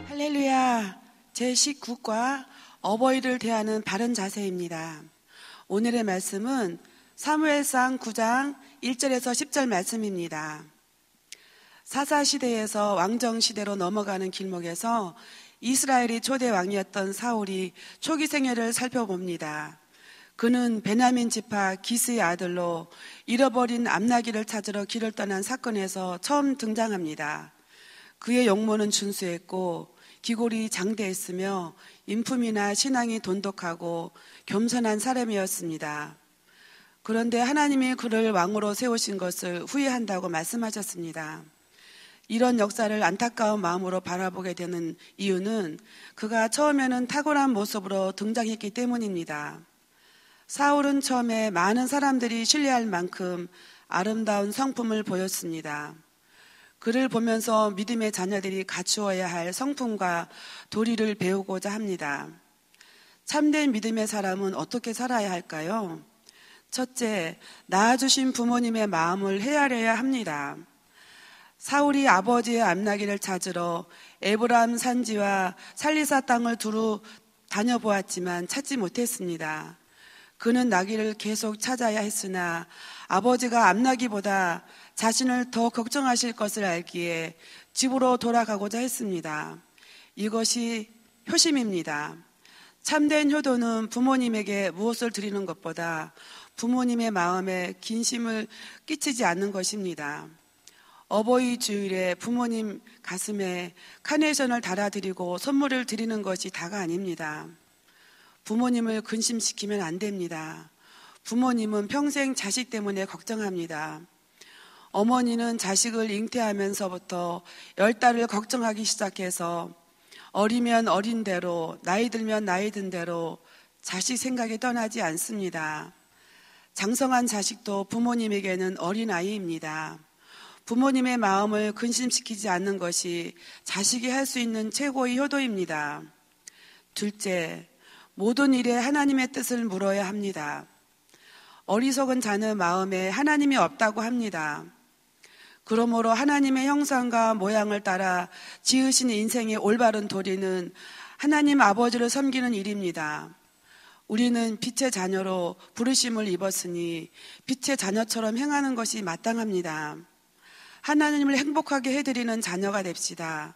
할렐루야. 제19과 어버이를 대하는 바른 자세입니다. 오늘의 말씀은 사무엘상 9장 1절에서 10절 말씀입니다. 사사시대에서 왕정시대로 넘어가는 길목에서 이스라엘이 초대 왕이었던 사울이 초기 생애를 살펴봅니다. 그는 베냐민 지파 기스의 아들로 잃어버린 암나귀를 찾으러 길을 떠난 사건에서 처음 등장합니다. 그의 용모는 준수했고 기골이 장대했으며 인품이나 신앙이 돈독하고 겸손한 사람이었습니다. 그런데 하나님이 그를 왕으로 세우신 것을 후회한다고 말씀하셨습니다. 이런 역사를 안타까운 마음으로 바라보게 되는 이유는 그가 처음에는 탁월한 모습으로 등장했기 때문입니다. 사울은 처음에 많은 사람들이 신뢰할 만큼 아름다운 성품을 보였습니다. 그를 보면서 믿음의 자녀들이 갖추어야 할 성품과 도리를 배우고자 합니다. 참된 믿음의 사람은 어떻게 살아야 할까요? 첫째, 낳아주신 부모님의 마음을 헤아려야 합니다. 사울이 아버지의 암나귀를 찾으러 에브라임 산지와 살리사 땅을 두루 다녀보았지만 찾지 못했습니다. 그는 나귀를 계속 찾아야 했으나 아버지가 암나귀보다 자신을 더 걱정하실 것을 알기에 집으로 돌아가고자 했습니다. 이것이 효심입니다. 참된 효도는 부모님에게 무엇을 드리는 것보다 부모님의 마음에 긴심을 끼치지 않는 것입니다. 어버이 주일에 부모님 가슴에 카네이션을 달아드리고 선물을 드리는 것이 다가 아닙니다. 부모님을 근심시키면 안 됩니다. 부모님은 평생 자식 때문에 걱정합니다. 어머니는 자식을 잉태하면서부터 10달을 걱정하기 시작해서 어리면 어린 대로, 나이 들면 나이 든 대로 자식 생각이 떠나지 않습니다. 장성한 자식도 부모님에게는 어린아이입니다. 부모님의 마음을 근심시키지 않는 것이 자식이 할 수 있는 최고의 효도입니다. 둘째, 모든 일에 하나님의 뜻을 물어야 합니다. 어리석은 자는 마음에 하나님이 없다고 합니다. 그러므로 하나님의 형상과 모양을 따라 지으신 인생의 올바른 도리는 하나님 아버지를 섬기는 일입니다. 우리는 빛의 자녀로 부르심을 입었으니 빛의 자녀처럼 행하는 것이 마땅합니다. 하나님을 행복하게 해드리는 자녀가 됩시다.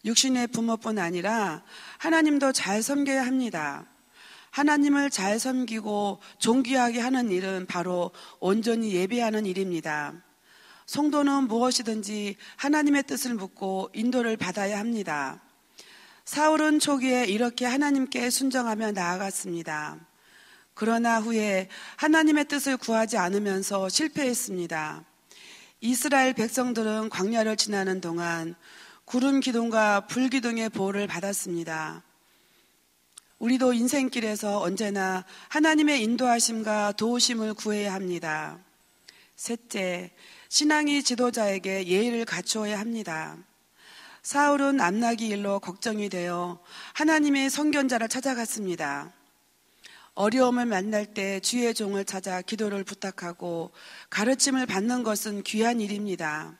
육신의 부모뿐 아니라 하나님도 잘 섬겨야 합니다. 하나님을 잘 섬기고 존귀하게 하는 일은 바로 온전히 예배하는 일입니다. 성도는 무엇이든지 하나님의 뜻을 묻고 인도를 받아야 합니다. 사울은 초기에 이렇게 하나님께 순종하며 나아갔습니다. 그러나 후에 하나님의 뜻을 구하지 않으면서 실패했습니다. 이스라엘 백성들은 광야를 지나는 동안 구름 기둥과 불 기둥의 보호를 받았습니다. 우리도 인생길에서 언제나 하나님의 인도하심과 도우심을 구해야 합니다. 셋째, 신앙이 지도자에게 예의를 갖추어야 합니다. 사울은 암나귀 일로 걱정이 되어 하나님의 선견자를 찾아갔습니다. 어려움을 만날 때 주의 종을 찾아 기도를 부탁하고 가르침을 받는 것은 귀한 일입니다.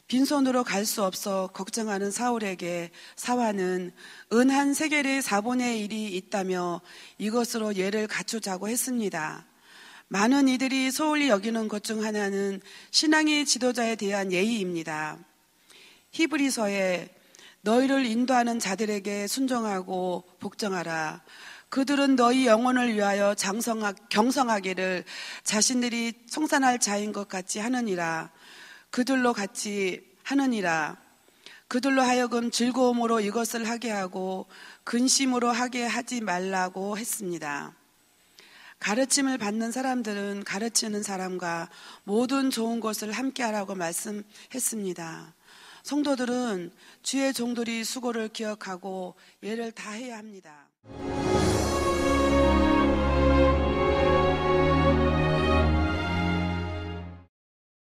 빈손으로 갈 수 없어 걱정하는 사울에게 사환은 은 한 세겔의 4분의 1이 있다며 이것으로 예를 갖추자고 했습니다. 많은 이들이 소홀히 여기는 것 중 하나는 신앙의 지도자에 대한 예의입니다. 히브리서에 너희를 인도하는 자들에게 순종하고 복종하라. 그들은 너희 영혼을 위하여 경성하기를 자신들이 청산할 자인 것 같이 하느니라. 그들로 같이 하느니라. 그들로 하여금 즐거움으로 이것을 하게 하고 근심으로 하게 하지 말라고 했습니다. 가르침을 받는 사람들은 가르치는 사람과 모든 좋은 것을 함께 하라고 말씀했습니다. 성도들은 주의 종들이 수고를 기억하고 예를 다해야 합니다.